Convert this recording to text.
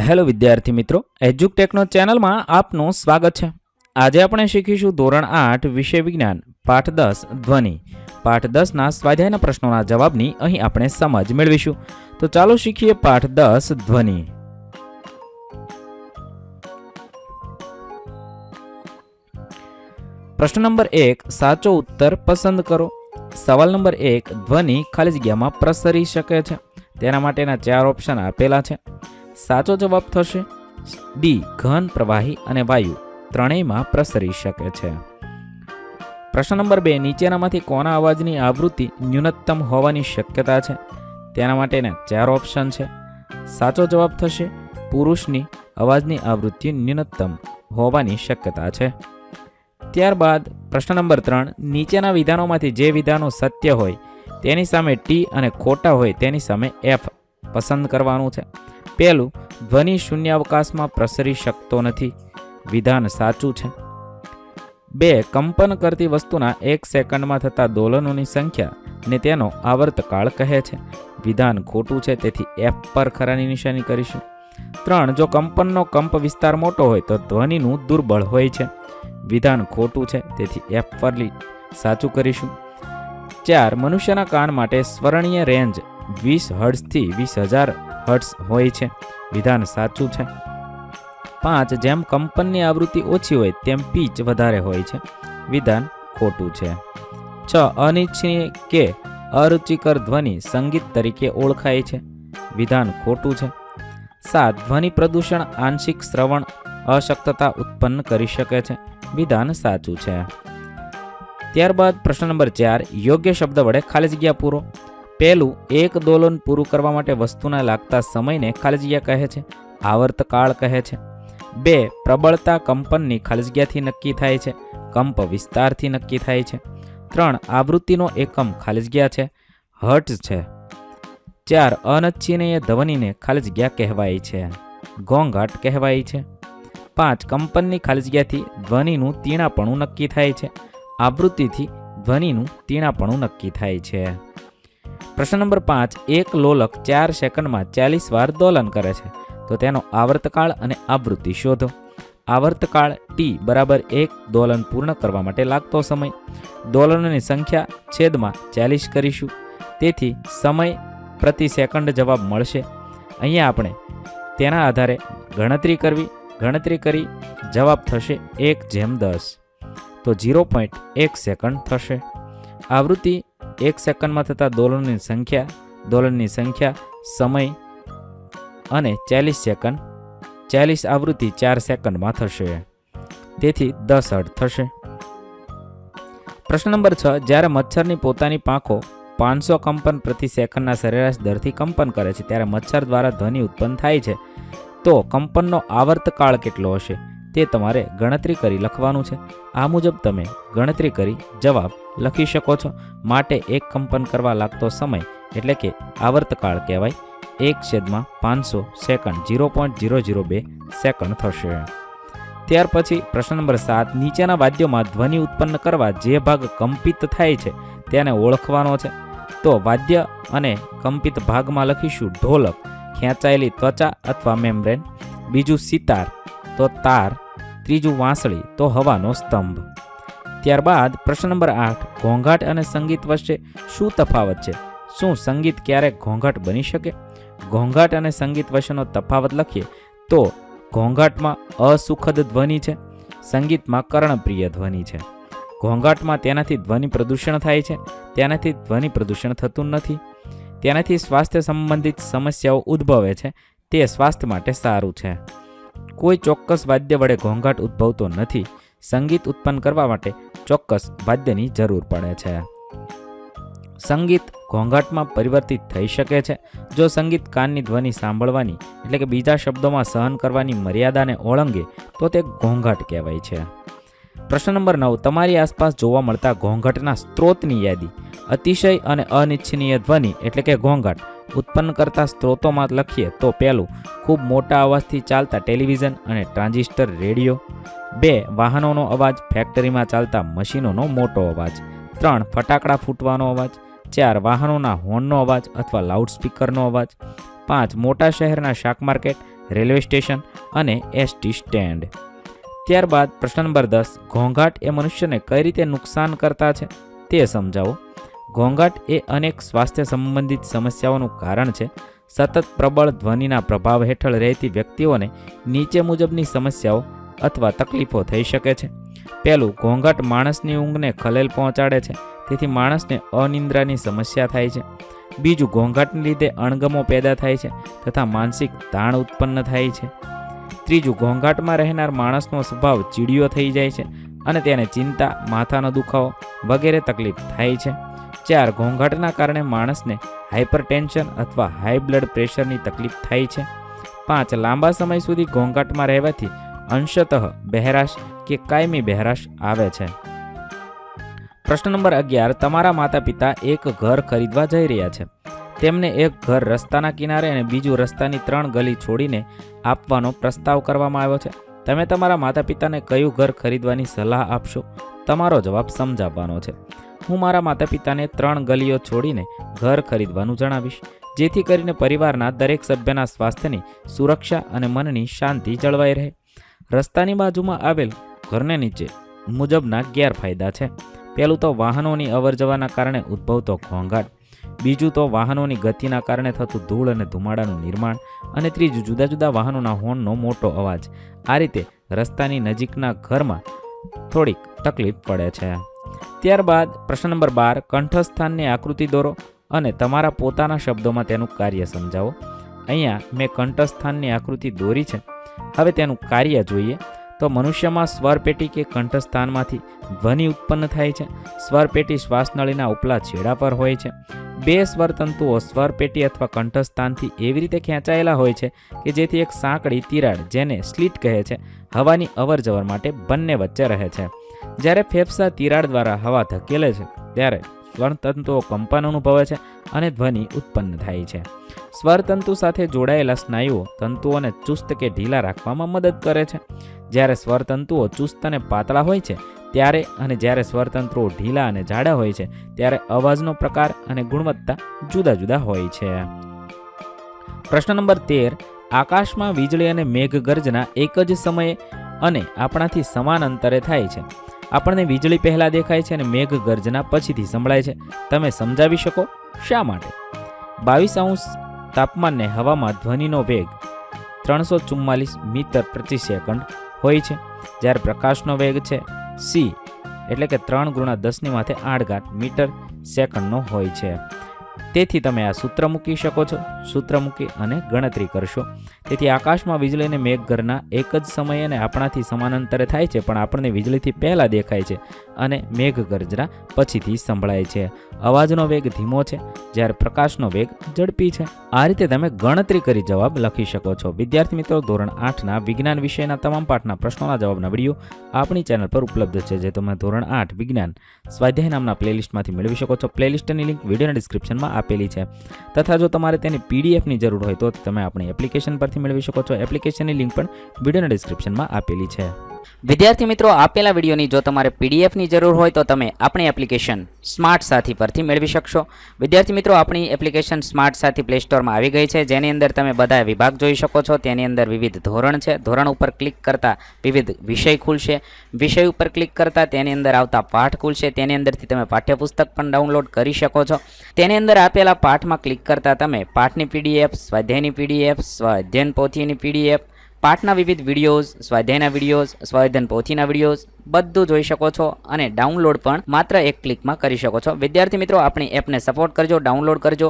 Hello વિદ્યાર્થી મિત્રો, એજ્યુકટેકનો ચેનલમાં આપનું સ્વાગત છે। આજે આપણે શીખીશું ધોરણ 8 વિષય વિજ્ઞાન પાઠ 10 ધ્વનિ। પાઠ 10ના સ્વાધ્યાયના પ્રશ્નોના જવાબની અહીં આપણે સમજ મેળવીશું। તો ચાલો શીખીએ પાઠ 10 ધ્વનિ। પ્રશ્ન નંબર 1, સાચો ઉત્તર પસંદ કરો। સવાલ નંબર 1, ધ્વનિ ખાલી જગ્યામાં પ્રસરી શકે છે। તેના માટેના 4 ઓપ્શન આપેલા છે। સાચો જવાબ થશે ડી, ઘન, પ્રવાહી અને વાયુ ત્રણેયમાં પ્રસરી શકે છે। પ્રશ્ન નંબર 2, નીચેનામાંથી કોના અવાજની આવૃત્તિ ન્યૂનતમ હોવાની શક્યતા છે? તેના માટેના 4 ઓપ્શન છે। સાચો જવાબ થશે પુરુષની અવાજની આવૃત્તિ ન્યૂનતમ હોવાની શક્યતા છે। ત્યારબાદ પ્રશ્ન નંબર 3, નીચેના વિધાનોમાંથી જે વિધાનો સત્ય હોય તેની સામે ટી અને ખોટા હોય તેની સામે એફ પસંદ કરવાનું છે। પહેલું, ધ્વનિ શૂન્યાવકાશમાં પ્રસરી શકતો નથી, વિધાન સાચું છે। 2, કંપન કરતી વસ્તુના 1 સેકન્ડમાં થતા દોલનોની સંખ્યા ને તેનો આવર્તકાળ કહે છે, વિધાન ખોટું છે, તેથી એફ પર ખરાની નિશાની કરીશું। 3, જો કંપનનો કંપ વિસ્તાર મોટો હોય તો ધ્વનિનું દુર્બળ હોય છે, વિધાન ખોટું છે, તેથી એફ પર સાચું કરીશું। 4, મનુષ્યના કાન માટે સ્વરણીય રેન્જ 20 હર્ટ્ઝથી 20,000 હર્ટ્ઝ હોય છે, વિધાન સાચું છે। 5, જેમ કંપનની આવૃત્તિ ઓછી હોય તેમ પીચ વધારે હોય છે, વિધાન ખોટું છે। 6, અનિચ્છનીય કે અરુચિકર ધ્વનિ સંગીત તરીકે ઓળખાય છે, વિધાન ખોટું છે। 7, ધ્વનિ પ્રદૂષણ આંશિક શ્રવણ અશક્તતા ઉત્પન્ન કરી શકે છે, વિધાન સાચું છે। ત્યારબાદ પ્રશ્ન નંબર 4, યોગ્ય શબ્દ વડે ખાલી જગ્યા પૂરો। પહેલું, એક દોલન પૂરું કરવા માટે વસ્તુના લાગતા સમયને ખાલી જગ્યા કહે છે, આવર્તકાળ કહે છે। 2, પ્રબળતા કંપનની ખાલી જગ્યાથી નક્કી થાય છે, કંપ વિસ્તારથી નક્કી થાય છે। 3, આવૃત્તિનો એકમ ખાલી જગ્યા છે, હર્ટ્ઝ છે। 4, અનિચ્છનીય ધ્વનિને ખાલી જગ્યા કહેવાય છે, ઘોંઘાટ કહેવાય છે। 5, કંપનની ખાલી જગ્યાથી ધ્વનિનું તીણાપણું નક્કી થાય છે, આવૃત્તિથી ધ્વનિનું તીણાપણું નક્કી થાય છે। પ્રશ્ન નંબર 5, એક લોલક 4 સેકન્ડમાં 40 વાર દોલન કરે છે, તો તેનો આવર્તકાળ અને આવૃત્તિ શોધો। આવર્તકાળ ટી બરાબર 1 દોલન પૂર્ણ કરવા માટે લાગતો સમય, દોલનોની સંખ્યા છેદમાં 40 કરીશું, તેથી સમય પ્રતિ સેકન્ડ જવાબ મળશે। અહીંયા આપણે તેના આધારે ગણતરી કરી જવાબ થશે 1/10, તો 0.1 સેકન્ડ થશે। આવૃત્તિ 1 સેકન્ડમાં થતા દોલનની સંખ્યા સમય અને 40 સેકન્ડ, 40 આવૃત્તિ 4 સેકન્ડમાં થશે, તેથી 10 હર્ટ્ઝ થશે। પ્રશ્ન નંબર 6, જ્યારે મચ્છરની પોતાની પાંખો 500 કંપન પ્રતિ સેકન્ડના સરેરાશ દરથી કંપન કરે છે ત્યારે મચ્છર દ્વારા ધ્વનિ ઉત્પન્ન થાય છે, તો કંપનનો આવર્તકાળ કેટલો હશે તે તમારે ગણતરી કરી લખવાનું છે। આ મુજબ તમે ગણતરી કરી જવાબ લખી શકો છો। માટે એક કંપન કરવા લાગતો સમય એટલે કે આવર્તકાળ કહેવાય 1/500 સેકન્ડ, 0.002 સેકન્ડ થશે। ત્યાર પછી પ્રશ્ન નંબર 7, નીચેના વાદ્યોમાં ધ્વનિ ઉત્પન્ન કરવા જે ભાગ કંપિત થાય છે તેને ઓળખવાનો છે, તો વાદ્ય અને કંપિત ભાગમાં લખીશું ઢોલક, ખેંચાયેલી ત્વચા અથવા મેમ્બ્રેન, બીજું સિતાર તો તાર, ત્રીજું વાંસળી તો હવાનો સ્તંભ। ત્યારબાદ પ્રશ્ન નંબર 8, ઘોંઘાટ અને સંગીત વચ્ચે શું તફાવત છે? શું સંગીત ક્યારેક ઘોંઘાટ બની શકે? ઘોંઘાટ અને સંગીત વચ્ચેનો તફાવત લખીએ તો ઘોંઘાટમાં અસુખદ ધ્વનિ છે, સંગીતમાં કર્ણપ્રિય ધ્વનિ છે। ઘોંઘાટમાં તેનાથી ધ્વનિ પ્રદૂષણ થાય છે, તેનાથી ધ્વનિ પ્રદૂષણ થતું નથી, તેનાથી સ્વાસ્થ્ય સંબંધિત સમસ્યાઓ ઉદ્ભવે છે, તે સ્વાસ્થ્ય માટે સારું છે। કોઈ ચોક્કસ વાદ્ય વડે ઘોંઘાટ ઉદ્ભવતો નથી, સંગીત ઉત્પન્ન કરવા માટે ચોક્કસ વાદ્યની જરૂર પડે છે। સંગીત ઘોંઘાટમાં પરિવર્તિત થઈ શકે છે જો સંગીત કાનની ધ્વનિ સાંભળવાની એટલે કે બીજા શબ્દોમાં સહન કરવાની મર્યાદાને ઓળંગે તો તે ઘોંઘાટ કહેવાય છે। પ્રશ્ન નંબર 9, તમારી આસપાસ જોવા મળતા ઘોંઘાટના સ્ત્રોતની યાદી। અતિશય અને અનિચ્છનીય ધ્વનિ એટલે કે ઘોંઘાટ ઉત્પન્ન કરતા સ્ત્રોતોમાં લખીએ તો પહેલું, ખૂબ મોટા અવાજથી ચાલતા ટેલિવિઝન અને ટ્રાન્ઝિસ્ટર રેડિયો। 2, વાહનોનો અવાજ, ફેક્ટરીમાં ચાલતા મશીનોનો મોટો અવાજ। 3, ફટાકડા ફૂટવાનો અવાજ। 4, વાહનોના હોર્નનો અવાજ અથવા લાઉડસ્પીકરનો અવાજ। 5, મોટા શહેરના શાક માર્કેટ રેલવે સ્ટેશન અને એસટી સ્ટેન્ડ. ત્યારબાદ પ્રશ્ન નંબર 10, ઘોંઘાટ એ મનુષ્યને કઈ રીતે નુકસાન કરતા છે તે સમજાવો. ઘોંઘાટ એ અનેક સ્વાસ્થ્ય સંબંધિત સમસ્યાઓનું કારણ છે. સતત પ્રબળ ધ્વનિના પ્રભાવ હેઠળ રહેતી વ્યક્તિઓને નીચે મુજબની સમસ્યાઓ અથવા તકલીફો થઈ શકે છે. પહેલું, ઘોંઘાટ માણસની ઊંઘને ખલેલ પહોંચાડે છે, તેથી માણસને અનિદ્રાની સમસ્યા થાય છે. બીજું, ઘોંઘાટને લીધે અણગમો પેદા થાય છે તથા માનસિક તાણ ઉત્પન્ન થાય છે. ત્રીજું, ઘોંઘાટમાં રહેનાર માણસનો સ્વભાવ ચીડિયો થઈ જાય છે અને તેને ચિંતા, માથાનો દુખાવો વગેરે તકલીફ થાય છે. 4, ઘોંઘાટના કારણે માણસને હાઇપરટેન્શન અથવા હાઈ બ્લડ પ્રેશરની તકલીફ થાય છે. 5, લાંબા સમય સુધી ઘોંઘાટમાં રહેવાથી અંશતઃ બહેરાશ કે કાયમી બહેરાશ આવે છે. પ્રશ્ન નંબર 11, તમારા માતા પિતા એક ઘર ખરીદવા જઈ રહ્યા છે. તેમને એક ઘર રસ્તાના કિનારે અને બીજું રસ્તાની 3 ગલી છોડીને આપવાનો પ્રસ્તાવ કરવામાં આવ્યો છે. તમે તમારા માતા પિતાને કયું ઘર ખરીદવાની સલાહ આપશો? તમારો જવાબ સમજાવવાનો છે. હું મારા માતા પિતાને 3 ગલીઓ છોડીને ઘર ખરીદવાનું જણાવીશ, જેથી કરીને પરિવારના દરેક સભ્યના સ્વાસ્થ્યની સુરક્ષા અને મનની શાંતિ જળવાઈ રહે. રસ્તાની બાજુમાં આવેલ ઘરને નીચે મુજબના ગેરફાયદા છે. પહેલું તો વાહનોની અવરજવરના કારણે ઉદ્ભવતો ઘોંઘાટ. બીજું તો વાહનોની ગતિના કારણે થતું ધૂળ અને ધુમાડાનું નિર્માણ. અને ત્રીજું, જુદા જુદા વાહનોના હોર્નનો મોટો અવાજ. આ રીતે રસ્તાની નજીકના ઘરમાં થોડીક તકલીફ પડે છે. ત્યારબાદ પ્રશ્ન નંબર 12, કંઠસ્થાનની આકૃતિ દોરો અને તમારા પોતાના શબ્દોમાં તેનું કાર્ય સમજાવો. અહીંયા મેં કંઠસ્થાનની આકૃતિ દોરી છે. હવે તેનું કાર્ય જોઈએ તો મનુષ્યમાં સ્વરપેટી કે કંઠસ્થાનમાંથી ધ્વનિ ઉત્પન્ન થાય છે. સ્વરપેટી શ્વાસનળીના ઉપલા છેડા પર હોય છે. 2 સ્વરતંતુઓ સ્વરપેટી અથવા કંઠસ્થાનથી એવી રીતે ખેંચાયેલા હોય છે કે જેથી એક સાંકડી તિરાડ, જેને સ્લિટ કહે છે, હવાની અવરજવર માટે બંને વચ્ચે રહે છે. જ્યારે ફેફસા તિરાડ દ્વારા હવા ધકેલે છે ત્યારે સ્વરતંતુઓ કંપન અનુભવે છે અને ધ્વનિ ઉત્પન્ન થાય છે. સ્વરતંતુ સાથે જોડાયેલા સ્નાયુઓ તંતુઓને ચુસ્ત કે ઢીલા રાખવામાં મદદ કરે છે. જ્યારે સ્વરતંતુઓ ચુસ્ત અને પાતળા હોય છે ત્યારે અને જ્યારે સ્વરતંતુઓ ઢીલા અને જાડા હોય છે ત્યારે અવાજનો પ્રકાર અને ગુણવત્તા જુદા જુદા હોય છે. પ્રશ્ન નંબર 13, આકાશમાં વીજળી અને મેઘગર્જના એક જ સમયે અને આપણાથી સમાન અંતરે થાય છે. આપણને વીજળી પહેલા દેખાય છે અને મેઘગર્જના પછીથી સંભળાય છે. તમે સમજાવી શકો શા માટે? 22° તાપમાને હવામાં ધ્વનિનો વેગ 344 મીટર પ્રતિ સેકન્ડ હોય છે, જ્યારે પ્રકાશનો વેગ છે c એટલે કે 3 × 10⁸ મીટર સેકન્ડનો હોય છે. તેથી તમે આ સૂત્ર મૂકી શકો છો. સૂત્ર મૂકી અને ગણતરી કરશો. તેથી આકાશમાં વીજળી અને મેઘગર્જના એક જ સમયે અને આપણાથી સમાનાંતરે થાય છે, પણ આપણને વીજળીથી પહેલાં દેખાય છે અને મેઘગર્જના પછીથી સંભળાય છે. અવાજનો વેગ ધીમો છે, જ્યારે પ્રકાશનો વેગ ઝડપી છે. આ રીતે તમે ગણતરી કરી જવાબ લખી શકો છો. વિદ્યાર્થી મિત્રો, ધોરણ 8ના વિજ્ઞાન વિષયના તમામ પાઠના પ્રશ્નોના જવાબના વિડીયો આપણી ચેનલ પર ઉપલબ્ધ છે, જે તમે ધોરણ 8 વિજ્ઞાન સ્વાધ્યાય નામના પ્લેલિસ્ટમાંથી મેળવી શકો છો. પ્લેલિસ્ટની લિંક વિડીયોના ડિસ્ક્રિપ્શનમાં આપેલી છે. તથા જો તમારે તેની પીડીએફની જરૂર હોય તો તમે આપણી એપ્લિકેશન પરથી મેળવી શકો છો. એપ્લિકેશનની લિંક પણ વિડીયોના ડિસ્ક્રિપ્શનમાં આપેલી છે. વિદ્યાર્થી મિત્રો, આપેલા વિડીયોની જો તમારે પીડીએફની જરૂર હોય તો તમે આપણી એપ્લિકેશન સ્માર્ટ સાથી પરથી મેળવી શકશો. વિદ્યાર્થી મિત્રો, આપણી એપ્લિકેશન સ્માર્ટ સાથી પ્લે સ્ટોરમાં આવી ગઈ છે, જેની અંદર તમે બધા વિભાગ જોઈ શકો છો. તેની અંદર વિવિધ ધોરણ છે. ધોરણ ઉપર ક્લિક કરતાં વિવિધ વિષય ખુલશે. વિષય ઉપર ક્લિક કરતાં તેની અંદર આવતા પાઠ ખુલશે. તેની અંદરથી તમે પાઠ્યપુસ્તક પણ ડાઉનલોડ કરી શકો છો. તેની અંદર આપેલા પાઠમાં ક્લિક કરતાં તમે પાઠની પીડીએફ, સ્વાધ્યાયની પીડીએફ, સ્વાધ્યાયન પોથીની પીડીએફ, પાઠના વિવિધ વિડીયોઝ, સ્વાધ્યાયના વિડીયોઝ, સ્વાધ્યાયન પોથીના વિડીયોઝ બધું જોઈ શકો છો અને ડાઉનલોડ પણ માત્ર એક ક્લિકમાં કરી શકો છો. વિદ્યાર્થી મિત્રો, આપણી એપને સપોર્ટ કરજો, ડાઉનલોડ કરજો.